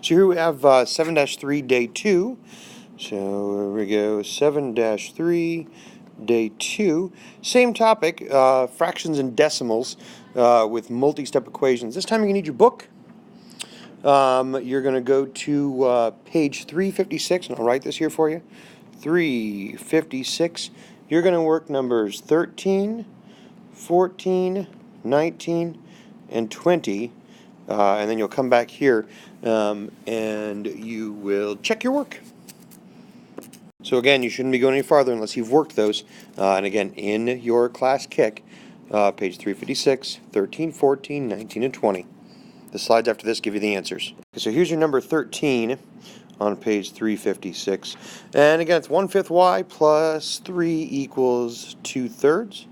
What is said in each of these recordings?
So here we have 7-3, day 2. So here we go, 7-3, day 2. Same topic, fractions and decimals with multi-step equations. This time you're going to need your book. You're going to go to page 356, and I'll write this here for you. 356. You're going to work numbers 13, 14, 19, and 20. And then you'll come back here and you will check your work. So again, you shouldn't be going any farther unless you've worked those. And again, in your class kick, page 356, 13, 14, 19, and 20. The slides after this give you the answers. Okay, so here's your number 13 on page 356. And again, it's 1/5 y plus 3 equals 2/3.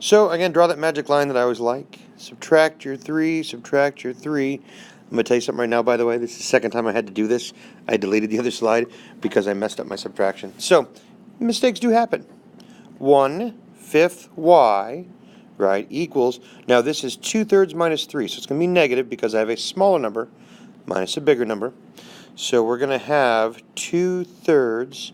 So again, draw that magic line that I always like. Subtract your 3, subtract your 3. I'm going to tell you something right now, by the way. This is the second time I had to do this. I deleted the other slide because I messed up my subtraction. So, mistakes do happen. 1/5 y, right, equals, now this is 2/3 minus 3, so it's going to be negative because I have a smaller number minus a bigger number. So we're going to have 2/3,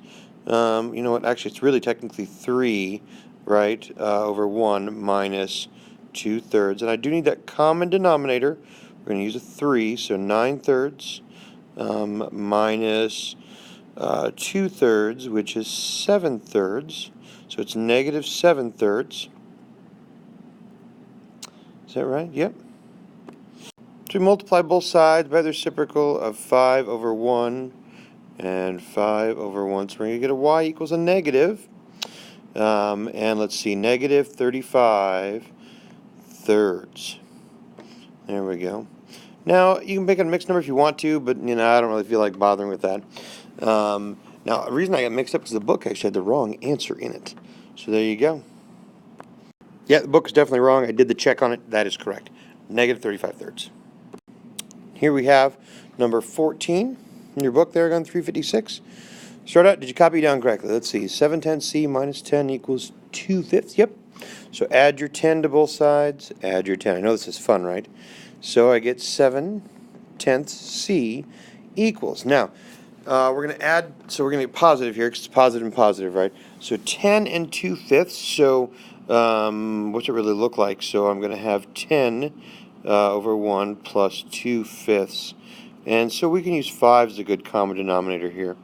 you know what, actually it's really technically 3, right, over 1 minus 2/3. And I do need that common denominator. We're going to use a 3, so 9/3 minus 2/3, which is 7/3. So it's negative 7/3. Is that right? Yep. So we multiply both sides by the reciprocal of 5 over 1 and 5 over 1. So we're going to get a y equals a negative. And let's see, negative 35 thirds. There we go. Now, you can make it a mixed number if you want to, but, you know, I don't really feel like bothering with that. Now, the reason I got mixed up is the book actually had the wrong answer in it. So there you go. Yeah, the book is definitely wrong. I did the check on it. That is correct. Negative 35 thirds. Here we have number 14 in your book there on 356. Start out, did you copy down correctly? Let's see, 7/10c minus 10 equals 2/5. Yep. So add your 10 to both sides, add your 10. I know this is fun, right? So I get 7/10c equals. Now, we're going to add, so we're going to get positive here because it's positive and positive, right? So 10 and 2/5. So what's it really look like? So I'm going to have 10 over 1 plus 2/5. And so we can use 5 as a good common denominator here.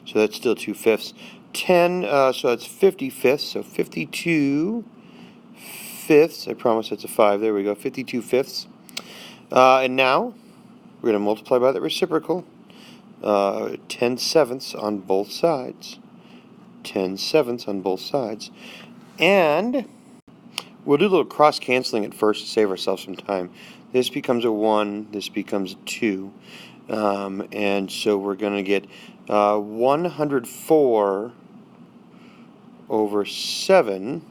So that's still 2/5. 10, so that's 50/5, so 52/5. I promise that's a 5. There we go, 52/5. And now we're going to multiply by the reciprocal. 10/7 on both sides. 10/7 on both sides. And we'll do a little cross-canceling at first to save ourselves some time. This becomes a 1, this becomes a 2. And so we're going to get 104 over 7.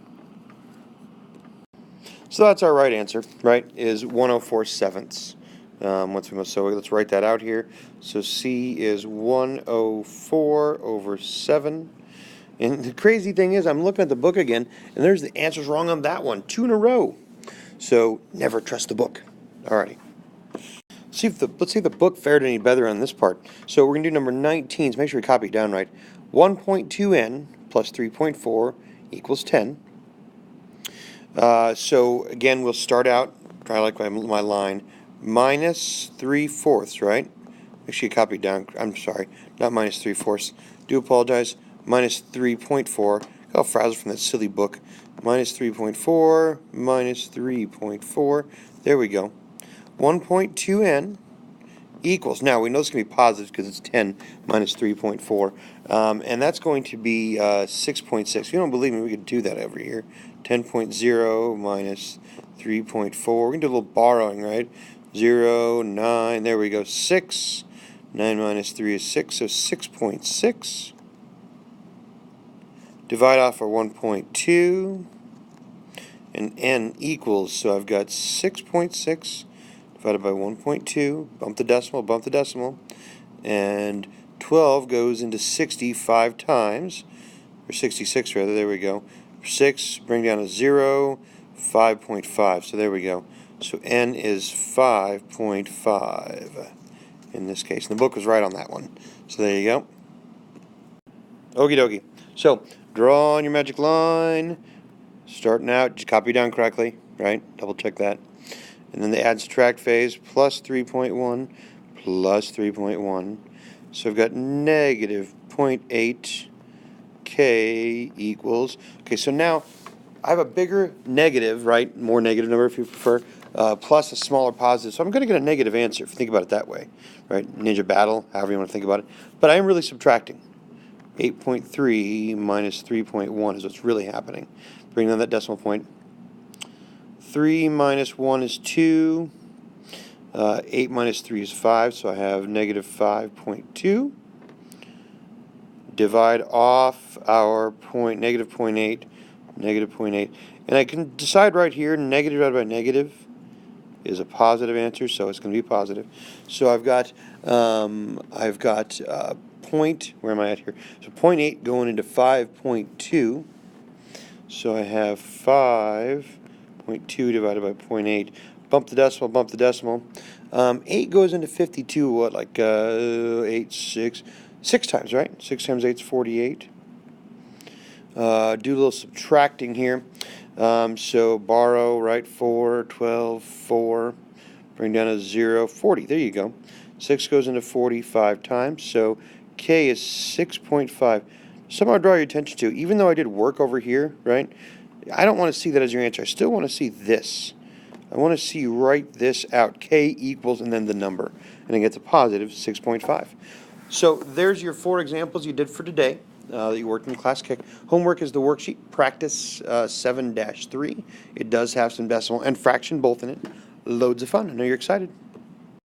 So that's our right answer, right, is 104/7. So let's write that out here. So C is 104 over 7. And the crazy thing is, I'm looking at the book again, and there's the answers wrong on that one, 2 in a row. So never trust the book. Alrighty. Let's see if the book fared any better on this part. So we're going to do number 19. So make sure we copy it down right. 1.2n plus 3.4 equals 10. So again, we'll start out, try like my line, minus 3/4, right? Make sure you copy it down. I'm sorry, not minus 3/4. Do apologize. Minus 3.4. Got all frazzled from that silly book. Minus 3.4, minus 3.4. There we go. 1.2n equals, now we know it's going to be positive because it's 10 minus 3.4, and that's going to be 6.6. If you don't believe me, we could do that over here. 10.0 minus 3.4. We're going to do a little borrowing, right? 0, 9, there we go, 6. 9 minus 3 is 6, so 6.6. Divide off our 1.2, and n equals, so I've got 6.6 divided by 1.2, bump the decimal, and 12 goes into 65 times, or 66 rather, there we go. 6, bring down a 0, 5.5, so there we go. So n is 5.5. in this case. And the book was right on that one. So there you go. Okie dokie. So draw on your magic line. Starting out, just copy down correctly, right? Double check that. And then the add subtract phase, plus 3.1, plus 3.1. So I've got negative 0.8 k equals. Okay, so now I have a bigger negative, right? More negative number if you prefer, plus a smaller positive. So I'm going to get a negative answer if you think about it that way, right? Ninja battle, however you want to think about it. But I am really subtracting. 8.3 minus 3.1 is what's really happening. Bring down that decimal point. 3 minus 1 is 2. 8 minus 3 is 5, so I have negative 5.2. Divide off our negative 0.8, negative 0.8. And I can decide right here, negative divided by negative is a positive answer, so it's going to be positive. So I've got where am I at here? So 0.8 going into 5.2. So I have 5.2 divided by 0.8. Bump the decimal, bump the decimal. 8 goes into 52, what, like 6 times, right? 6 times 8 is 48. Do a little subtracting here. So borrow, right, 4, 12, 4. Bring down a 0, 40. There you go. 6 goes into 45 times, so K is 6.5. Something I'll draw your attention to, even though I did work over here, right, I don't want to see that as your answer. I still want to see this. I want to see you write this out. K equals and then the number. And it gets a positive 6.5. So there's your 4 examples you did for today that you worked in Class Kick. Homework is the worksheet, practice 7-3. It does have some decimal and fraction both in it. Loads of fun. I know you're excited.